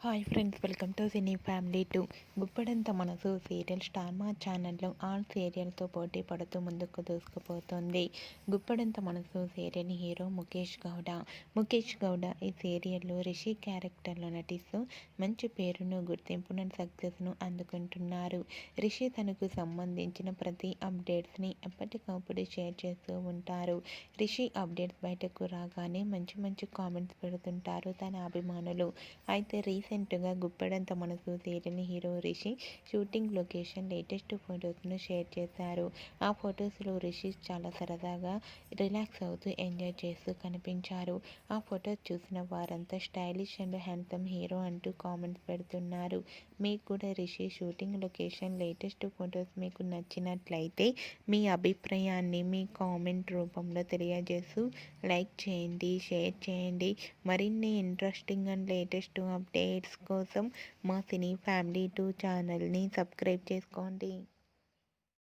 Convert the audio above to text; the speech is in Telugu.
Hi friends, welcome to cine family 2. Guppedantha మనసు సీరియల్ స్టార్ మా ఛానల్లో ఆల్ సీరియల్తో పోటీ పడుతూ ముందుకు దూసుకుపోతుంది. గుప్పడంత మనసు సీరియల్ హీరో ముఖేష్ గౌడ ఈ సీరియల్లో రిషి క్యారెక్టర్లో నటిస్తూ మంచి పేరును, గుర్తింపును, సక్సెస్ను అందుకుంటున్నారు. రిషి తనకు సంబంధించిన ప్రతి అప్డేట్స్ని ఎప్పటికప్పుడు షేర్ చేస్తూ ఉంటారు. రిషి అప్డేట్స్ బయటకు రాగానే మంచి మంచి కామెంట్స్ పెడుతుంటారు తన అభిమానులు. అయితే రీసెంట్గా Guppedantha Manasu serial hero Rishi shooting location latest ఫొటోస్ను షేర్ చేశారు. ఆ ఫొటోస్లో రిషి చాలా సరదాగా రిలాక్స్ అవుతూ ఎంజాయ్ చేస్తూ కనిపించారు. ఆ ఫొటోస్ చూసిన వారంతా స్టైలిష్ అండ్ హ్యాండ్సమ్ హీరో అంటూ కామెంట్స్ పెడుతున్నారు. మీకు కూడా Rishi shooting location latest photos మీకు నచ్చినట్లయితే మీ అభిప్రాయాన్ని మీ కామెంట్ రూపంలో తెలియజేస్తూ లైక్ చేయండి, షేర్ చేయండి. మరిన్ని ఇంట్రెస్టింగ్ అండ్ లేటెస్ట్ అప్డేట్స్ కోసం మా సినీ ఫ్యామిలీ 2 ఛానల్ని సబ్స్క్రైబ్ చేసుకోండి.